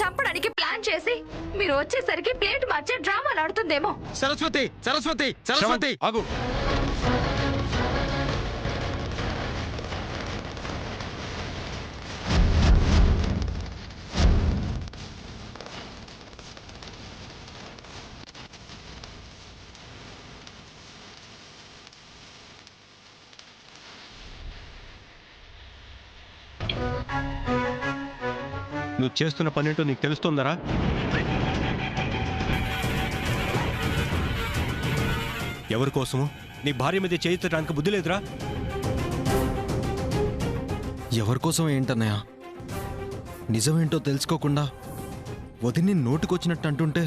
చంపడానికి ప్లాన్ చేసి మీరు వచ్చేసరికి ప్లేట్ మార్చే డ్రామాలు ఆడుతుందేమో. సరస్వతి సరస్వతి సరస్వతి ఆగు. నువ్వు చేస్తున్న పనేంటో నీకు తెలుస్తుందరా? ఎవరి కోసము? నీ భార్య మీద చేయించడానికి బుద్ధి లేదురా? ఎవరి కోసం ఏంటన్నయ్య? నిజమేంటో తెలుసుకోకుండా వదిని నోటికొచ్చినట్టు అంటుంటే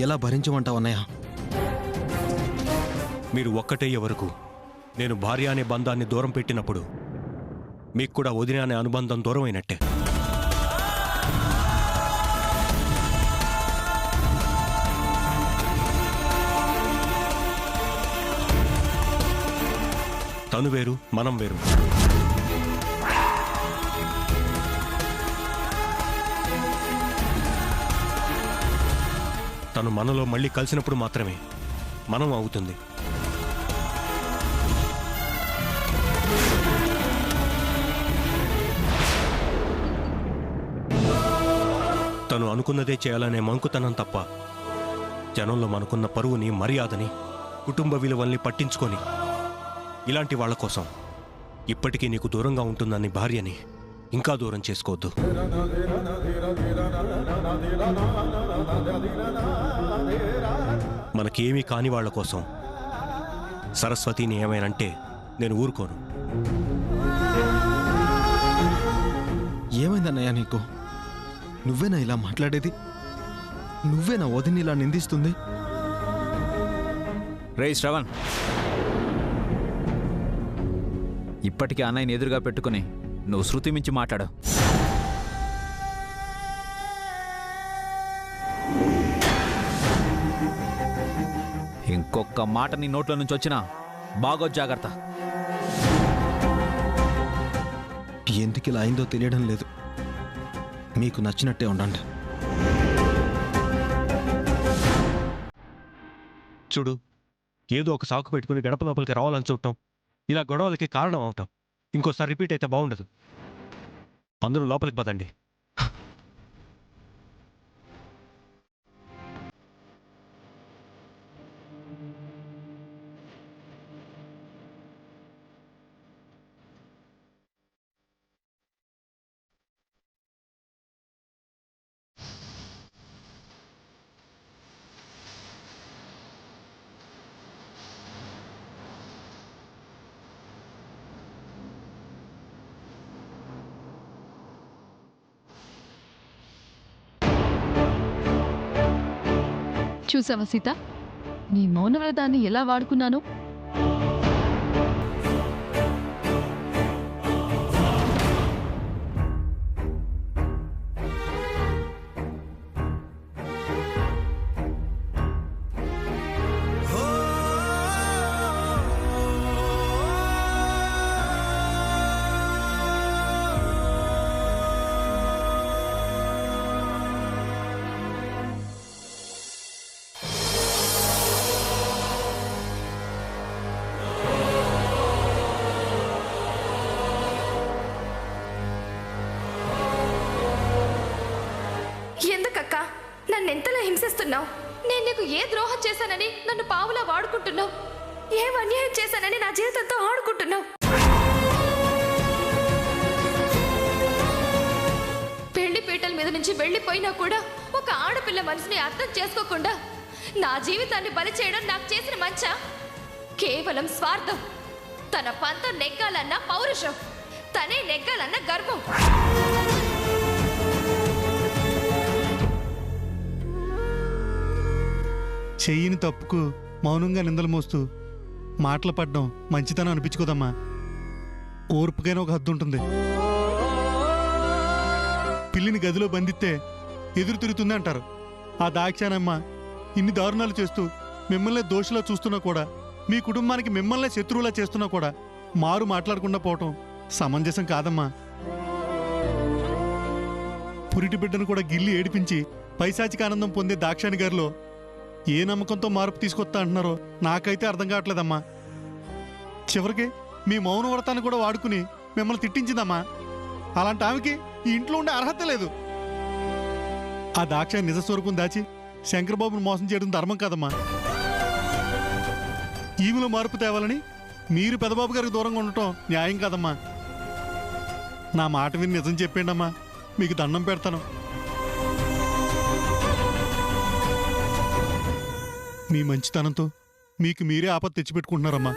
ఎలా భరించమంటావన్నయ్య? మీరు ఒక్కటయ్యే వరకు నేను భార్య అనే బంధాన్ని దూరం పెట్టినప్పుడు మీకు కూడా వదిన అనే అనుబంధం దూరం అయినట్టే. తను వేరు, మనం వేరు. తను మనలో మళ్ళీ కలిసినప్పుడు మాత్రమే మనం అవుతుంది. తను అనుకున్నదే చేయాలనే మంకుతనం తప్ప జనంలో మనకున్న పరువుని, మర్యాదని, కుటుంబ విలువల్ని పట్టించుకొని ఇలాంటి వాళ్ల కోసం ఇప్పటికీ నీకు దూరంగా ఉంటుందని భార్యని ఇంకా దూరం చేసుకోవద్దు. మనకేమీ కాని వాళ్ల కోసం సరస్వతిని ఏమైనంటే నేను ఊరుకోను. ఏమైందన్నయ్య నీకు? నువ్వేనా ఇలా మాట్లాడేది? నువ్వేనా వదిని ఇలా నిందిస్తుంది? రేయ్ శ్రవణ్, ఇప్పటికీ అన్నయ్యని ఎదురుగా పెట్టుకుని నువ్వు శృతి మించి మాట్లాడు. ఇంకొక మాట నీ నోట్ల నుంచి వచ్చినా బాగో జాగ్రత్త. ఎందుకు ఇలా అయిందో తెలియడం లేదు. మీకు నచ్చినట్టే ఉండండి. చూడు, ఏదో ఒక సాకు పెట్టుకుని గడప లోపలికి రావాలని చూడటం, ఇలా గొడవలకి కారణం అవటం ఇంకోసారి రిపీట్ అయితే బాగుండదు. అందరూ లోపలికి పదండి. చూసావా సీత, నీ మౌనవ్రతాన్ని ఎలా వాడుకున్నాను? ఎందుకక్క నన్నెంతలా హింసిస్తున్నావు? నేను నీకు ఏ ద్రోహం చేశానని నన్ను పావులా వాడుకుంటున్నావు? ఏ అన్యాయం చేశానని నా జీవితంతో ఆడుకుంటున్నావు? పెళ్లి పీటల మీద నుంచి వెళ్ళిపోయినా కూడా ఒక ఆడపిల్ల మనసుని అర్థం చేసుకోకుండా నా జీవితాన్ని బలి చేయడం నాకు చేసిన మంచా? కేవలం స్వార్థం. తన పంతం నెగ్గాలన్న పౌరుషం, తనే నెగ్గాలన్న గర్వం. చెయ్యిని తప్పుకు మౌనంగా నిందలు మోస్తూ మాటలు పడ్డం మంచితనం అనిపించుకోదమ్మా. ఓర్పుకైనా ఒక హద్దు ఉంటుంది. పిల్లిని గదిలో బంధిస్తే ఎదురు తిరుగుతుంది అంటారు. ఆ దాక్షానమ్మ ఇన్ని దారుణాలు చేస్తూ మిమ్మల్నే దోషిలా చూస్తున్నా కూడా, మీ కుటుంబానికి మిమ్మల్నే శత్రువులా చేస్తున్నా కూడా మారు మాట్లాడకుండా పోవటం సమంజసం కాదమ్మా. పురిటి బిడ్డను కూడా గిల్లి ఏడిపించి పైశాచిక ఆనందం పొందే దాక్షాయణి గారిలో ఏ నమ్మకంతో మార్పు తీసుకొస్తా అంటున్నారో నాకైతే అర్థం కావట్లేదమ్మా. చివరికి మీ మౌన వ్రతాన్ని కూడా వాడుకుని మిమ్మల్ని తిట్టించిందమ్మా. అలాంటి ఆమెకి ఈ ఇంట్లో ఉండే అర్హత లేదు. ఆ దాక్షాయణి నిజస్వరూపం దాచి శంకరబాబును మోసం చేయడం ధర్మం కాదమ్మా. ఈమెలో మార్పు తేవాలని మీరు పెదబాబు గారికి దూరంగా ఉండటం న్యాయం కాదమ్మా. నా మాట విని నిజం చెప్పండి అమ్మా, మీకు దండం పెడతాను. మీ మంచితనంతో మీకు మీరే ఆపద తెచ్చిపెట్టుకుంటున్నారమ్మా.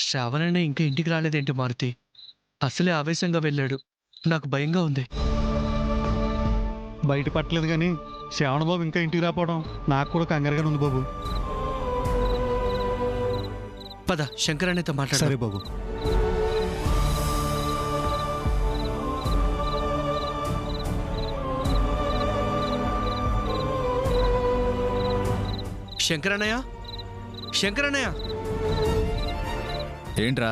శ్రావణనే ఇంకా ఇంటికి రాలేదేంటి మారుతి? అసలే ఆవేశంగా వెళ్ళాడు. నాకు భయంగా ఉంది. బయట పట్టలేదు కానీ శ్రావణబాబు ఇంకా ఇంటికి రాపోవడం నాకు కూడా కంగారుగానే ఉంది బాబు. పద శంకరన్నతో మాట్లాడు. సరే బాబు. శంకరన్నయ్య, శంకరన్నయ్య, ఏంట్రా?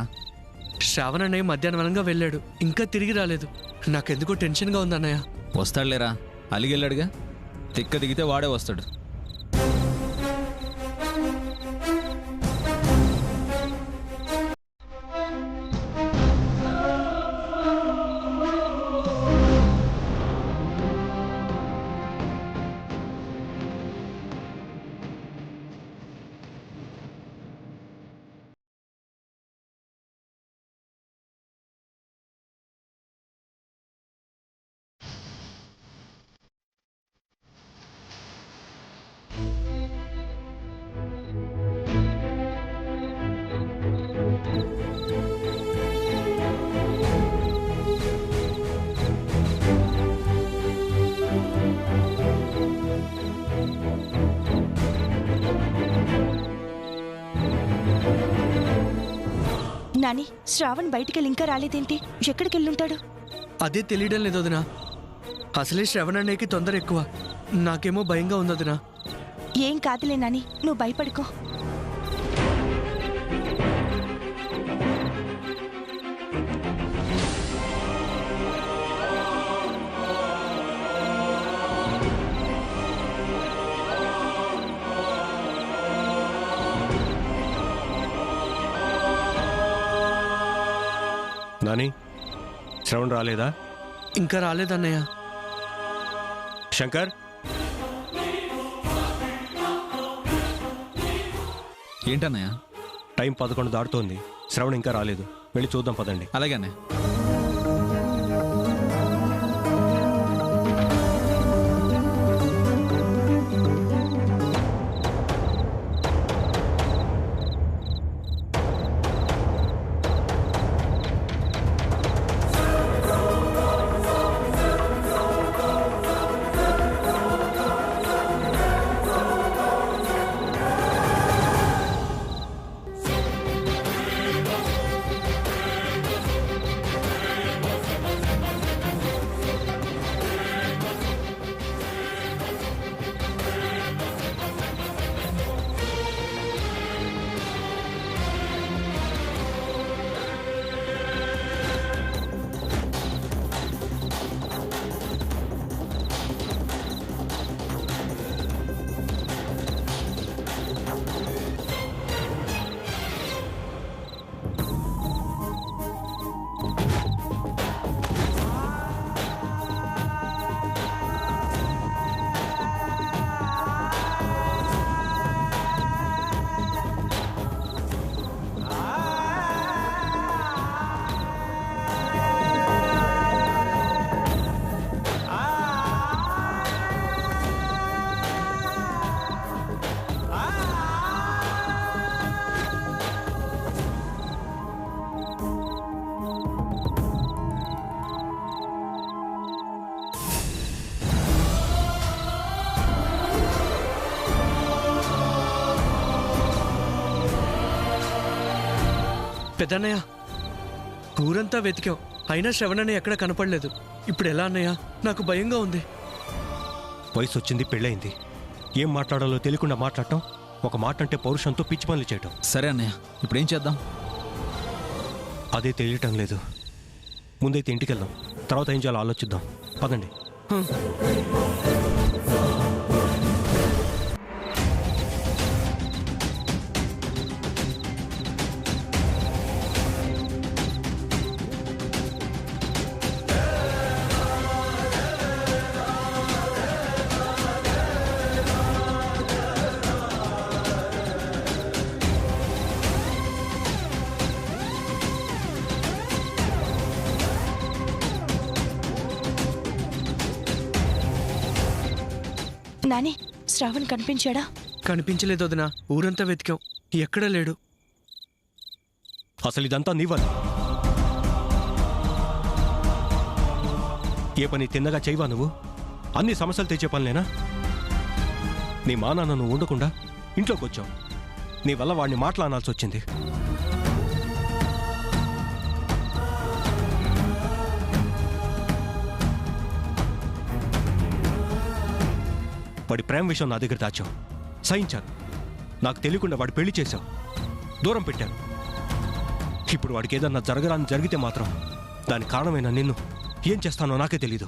శ్రావణన్నయ్య మధ్యాహ్నం వనంగా వెళ్ళాడు, ఇంకా తిరిగి రాలేదు. నాకెందుకో టెన్షన్గా ఉంది అన్నయ్య. వస్తాడులేరా, అలిగెళ్ళాడుగా. తిక్క దిగితే వాడే వస్తాడు. నాని, శ్రావణ్ బయటికెళ్ళి ఇంకా రాలేదేంటి? ఎక్కడికి వెళ్ళుంటాడు? అదే తెలియడం లేదు వదినా. అసలే శ్రవణన్నయ్యకి తొందర ఎక్కువ. నాకేమో భయంగా ఉంది వదినా. ఏం కాదులే నాని, నువ్వు భయపడుకో. నాని, శ్రవణ్ రాలేదా? ఇంకా రాలేదన్నయ్య. శంకర్, ఏంటన్నయ్య? టైం 11 దాటుతోంది. శ్రవణ్ ఇంకా రాలేదు. వెళ్ళి చూద్దాం పదండి. అలాగే అన్నయ్య. పెద్దన్నయ్య, ఊరంతా వెతికాం, అయినా శ్రవణన్నయ్య ఎక్కడ కనపడలేదు. ఇప్పుడు ఎలా అన్నయ్య? నాకు భయంగా ఉంది. వయసు వచ్చింది, పెళ్ళయింది. ఏం మాట్లాడాలో తెలియకుండా మాట్లాడటం, ఒక మాట అంటే పౌరుషంతో పిచ్చి పనులు చేయటం. సరే అన్నయ్య, ఇప్పుడు ఏం చేద్దాం? అదే తెలియటం లేదు. ముందైతే ఇంటికి వెళ్దాం, తర్వాత ఏం చేయాలో ఆలోచిద్దాం. పదండి. నాని, శ్రావణ్ కనిపించాడా? కనిపించలేదు వదినా, ఊరంతా వెతికాం, ఎక్కడా లేడు. అసలు ఇదంతా నీ వల్ల. ఏ పని తిన్నగా చేయవా నువ్వు? అన్ని సమస్యలు తెచ్చే పనులేనా? నీ మా నాన్న నువ్వు ఉండకుండా ఇంట్లోకి వచ్చావు. నీ వల్ల వాడిని మాట్లాడాల్సి వచ్చింది. వాడి ప్రేమ విషయం నా దగ్గర దాచావు, సహించాను. నాకు తెలియకుండా వాడు పెళ్లి చేశావు, దూరం పెట్టాను. ఇప్పుడు వాడికి ఏదన్నా జరగరాని జరిగితే మాత్రం దానికి కారణమైన నిన్ను ఏం చేస్తానో నాకే తెలీదు.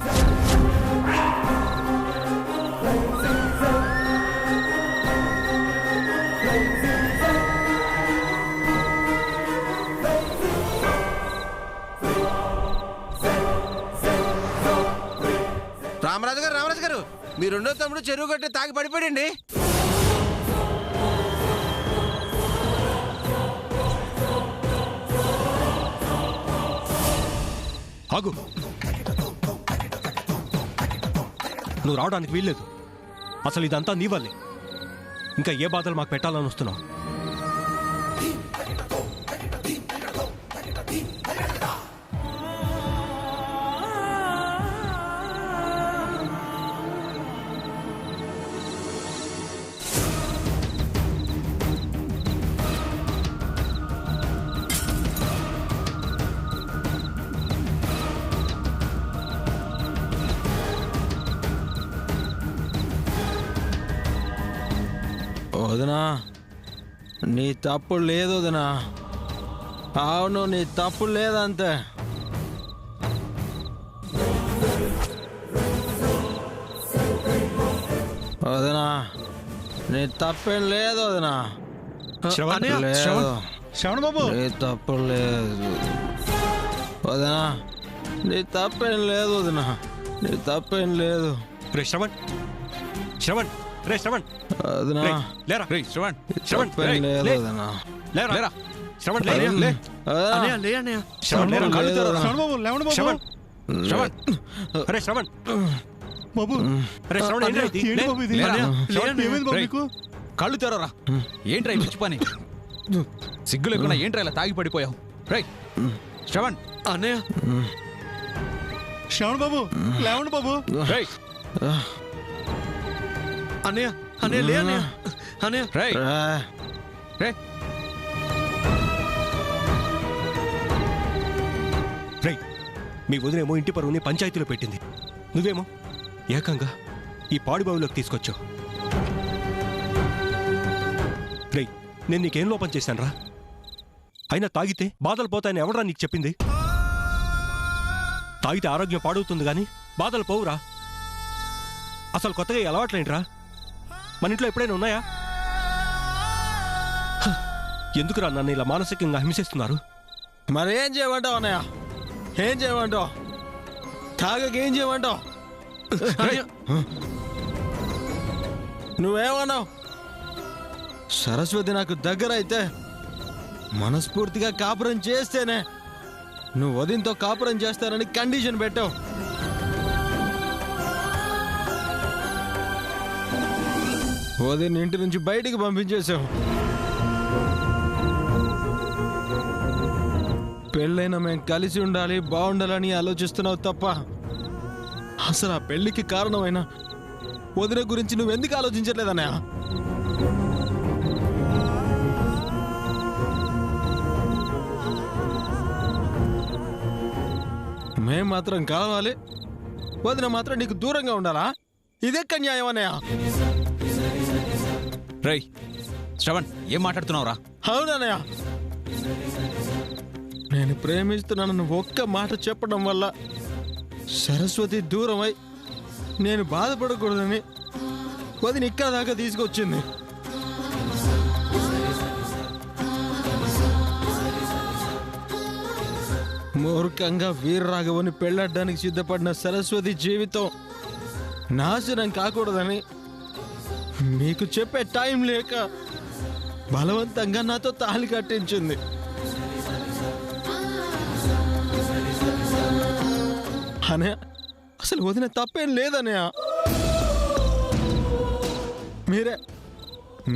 రామరాజు గారు, మీ రెండో తమ్ముడు చెరువు గట్టే తాగి పడిపోయండి. ఆగు, నువ్వు రావడానికి వీల్లేదు. అసలు ఇదంతా నీ వల్లే. ఇంకా ఏ బాధలు మాకు పెట్టాలని వస్తున్నావు? వదినా, నీ తప్పు లేదు వదినా. అవును, నీ తప్పు లేదంతే. వదినా, నీ తప్పేం లేదు వదినా. లేదు, శ్రవణ్ బాబు, నీ తప్పు లేదు వదినా. నీ తప్పేం లేదు వదినా, నీ తప్పేం లేదు. రే శ్రవణ్, శ్రవణ్, రే శ్రవణ్, వదినా, లేరా. రేయ్ శ్రవణ్, శ్రవణ్, తప్పేం లేదు లే. వదినా. లేరా. శ్రవణ్, లే. లే. అన్నయ్య, లే అన్నయ్య. శ్రవణ్, లేరా. కళ్ళు తెరవరా. శ్రవణ్ బాబు, లేవండి బాబు. శ్రవణ్, శ్రవణ్, అరే శ్రవణ్, బాబు, అరే శ్రవణ్, ఏంటి ఇది? ఏంటి లే. బాబు ఇది? లేరా. శ్రవణ్, ఏమైంది బాబు రేయ్. నీకు? కళ్ళు తెరవరా. ఏంట్రా ఈ పిచ్చి పని? సిగ్గు లేకుండా ఏంట్రా ఇలా తాగి పడిపోయావు? రై శ్రవణ్. అన్నయ్య, శ్రవణ్ బాబు, లేవండి బాబు. రేయ్ అన్నయ్య, అన్నయ్య, లే అన్నయ్య. అన్నయ్య, రేయ్ రే. రేయ్, మీ వదినేమో ఇంటి పరువుని పంచాయతీలో పెట్టింది. నువ్వేమో ఏకంగా ఈ పాడుబావిలోకి తీసుకొచ్చావు. రేయ్, నేను నీకేం లోపం చేశానురా? అయినా తాగితే బాధలు పోతాయని ఎవడరా నీకు చెప్పింది? తాగితే ఆరోగ్యం పాడవుతుంది కానీ బాధలు పోవురా. అసలు కొత్తగా ఈ అలవాట్లేంట్రా? మన ఇంట్లో ఎప్పుడైనా ఉన్నాయా? ఎందుకురా నన్ను ఇలా మానసికంగా హింసిస్తున్నారు? మరి ఏం చేయమంటావు అన్నయ్య? ఏం చేయమంటావు? తాగకేం చేయమంటావు? నువ్వేమన్నావు? సరస్వతి నాకు దగ్గర అయితే మనస్ఫూర్తిగా కాపురం చేస్తేనే నువ్వు వదినతో కాపురం చేస్తానని కండిషన్ పెట్టావు. వదిన ఇంటి నుంచి బయటికి పంపించేశావు. పెళ్ళైనా మేము కలిసి ఉండాలి, బాగుండాలని ఆలోచిస్తున్నావు తప్ప అసలు ఆ పెళ్లికి కారణమైన వదిన గురించి నువ్వెందుకు ఆలోచించట్లేదన్నయ్య? మేం మాత్రం కావాలి, వదిన మాత్రం నీకు దూరంగా ఉండాలా? ఇదెక్క న్యాయం అన్నయ్య? రేయ్ శ్రవణ్, ఏం మాట్లాడుతున్నావురా? అవునన్నయ్య, నేను ప్రేమిస్తున్నానని ఒక్క మాట చెప్పడం వల్ల సరస్వతి దూరమై నేను బాధపడకూడదని వదిన ఇక్కడ దాకా తీసుకొచ్చింది. మూర్ఖంగా వీరరాఘవని పెళ్లాడడానికి సిద్ధపడిన సరస్వతి జీవితం నాశనం కాకూడదని మీకు చెప్పే టైం లేక బలవంతంగా నాతో తాళి కట్టించింది. అనే అసలు వదిన తప్పేం లేదనయా.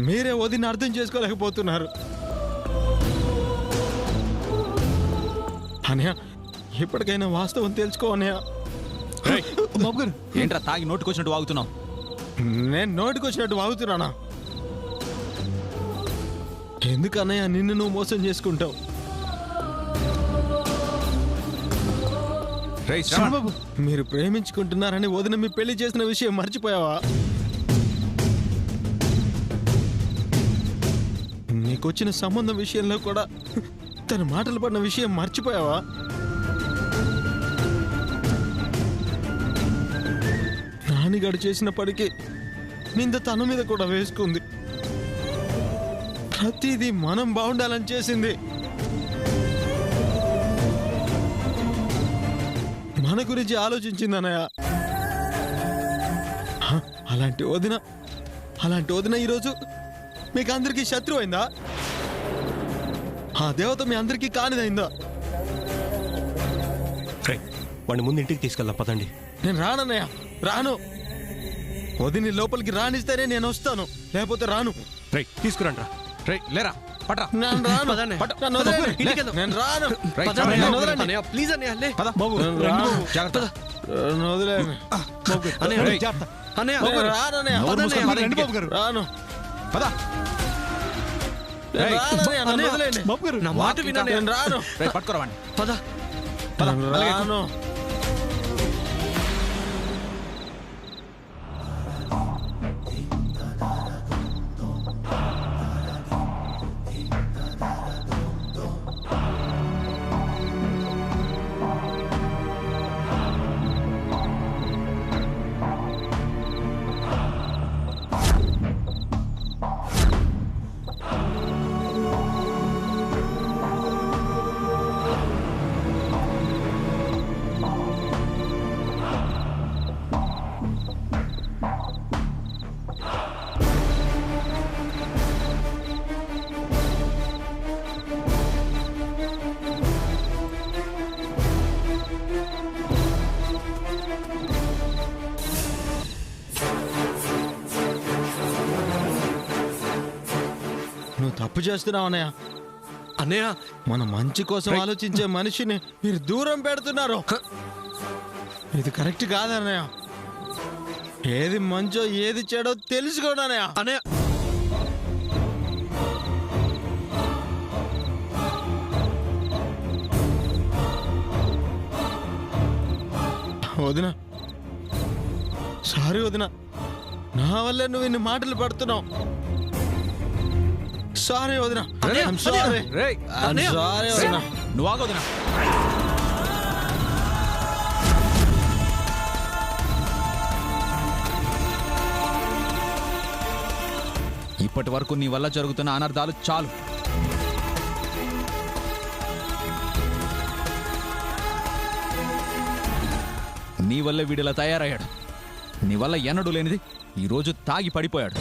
మీరే వదిన అర్థం చేసుకోలేకపోతున్నారు. అనయా, ఇప్పటికైనా వాస్తవం తెలుసుకో అనయా. ఏంట్రా తాగి నోటుకొచ్చినట్టు వాగుతున్నావు? నేను నోటికొచ్చినట్టు వాగుతున్నానా? ఎందుకన్నయ్య నిన్ను నువ్వు మోసం చేసుకుంటావు? మీరు ప్రేమించుకుంటున్నారని వదిన మీ పెళ్లి చేసిన విషయం మర్చిపోయావా? నీకొచ్చిన సంబంధం విషయంలో కూడా తన మాటలు పడిన విషయం మర్చిపోయావా? నానిగాడు చేసిన పడికి నింద తన మీద కూడా వేసుకుంది. ప్రతిదీ మనం బాగుండాలని చేసింది. మన గురించి ఆలోచించిందన్నయ్య. అలాంటి వదిన ఈరోజు మీకు అందరికీ శత్రువు అయిందా? ఆ దేవత మీ అందరికీ కానిదైందా? వాడిని ముందు ఇంటికి తీసుకెళ్దాం పదండి. నేను రానన్నయ్య, రాను. వదిని లోపలికి రానిస్తేనే నేను వస్తాను, లేకపోతే రాను. తీసుకురండి. లేరా పట్రా. నేను రాను. నేను రాను. ప్లీజ్ అన్నయ్య, లే. వదిలేను. రాను. నా మాట వినండి. నేను రాను. పట్టుకోరవాణి. పద. రాను. నువ్వు తప్పు చేస్తున్నావు అన్నయ్య. అన్నయ్య, మన మంచి కోసం ఆలోచించే మనిషిని మీరు దూరం పెడుతున్నారు. ఇది కరెక్ట్ కాదన్నయ్య. ఏది మంచో ఏది చెడో తెలుసుకోండి అన్నయ్య. అన్నయ్య, వదిన, సారీ వదిన, నా వల్లే నువ్వు ఇన్ని మాటలు పడుతున్నావు. సారీ వదిన. సారీ వదిన. నువ్వు ఆగొదినా. ఇప్పటి వరకు నీ వల్ల జరుగుతున్న అనర్థాలు చాలు. నీ వల్ల వీడిలా తయారయ్యాడు. నీ వల్ల ఎన్నడూ లేనిది ఈరోజు తాగి పడిపోయాడు.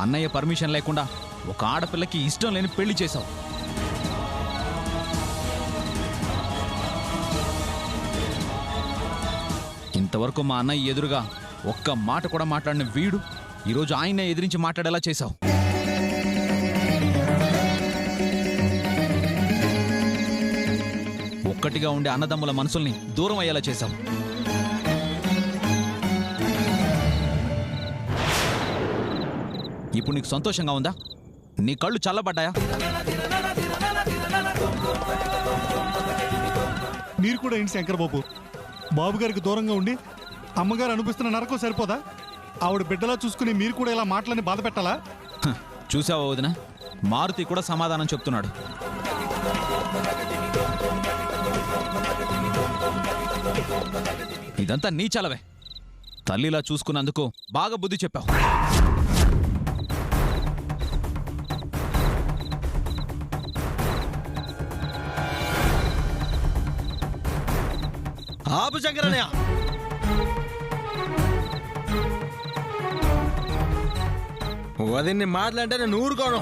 అన్నయ్య పర్మిషన్ లేకుండా ఒక ఆడపిల్లకి ఇష్టం లేని పెళ్లి చేశావు. ఇంతవరకు మా అన్నయ్య ఎదురుగా ఒక్క మాట కూడా మాట్లాడిన వీడు ఈరోజు ఆయన్నే ఎదిరించి మాట్లాడేలా చేశావు. ఒక్కటిగా ఉండే అన్నదమ్ముల మనసుల్ని దూరం అయ్యేలా చేశావు. ఇప్పుడు నీకు సంతోషంగా ఉందా? నీ కళ్ళు చల్లబడ్డాయా? మీరు కూడా ఏంటి శంకర్ బాబు, బాబు గారికి దూరంగా ఉండి అమ్మగారు అనిపిస్తున్న నరకం సరిపోదా? ఆవిడ బిడ్డలా చూసుకుని మీరు కూడా ఇలా మాటలని బాధ పెట్టాలా? చూసావా వదిన, మారుతి కూడా సమాధానం చెప్తున్నాడు. ఇదంతా నీ చలవే. తల్లిలా చూసుకున్నందుకు బాగా బుద్ధి చెప్పావు. ఆపు శంకరన్నయ్య. వదిన్ని మాట్లాడితే నేను ఊరుకోను.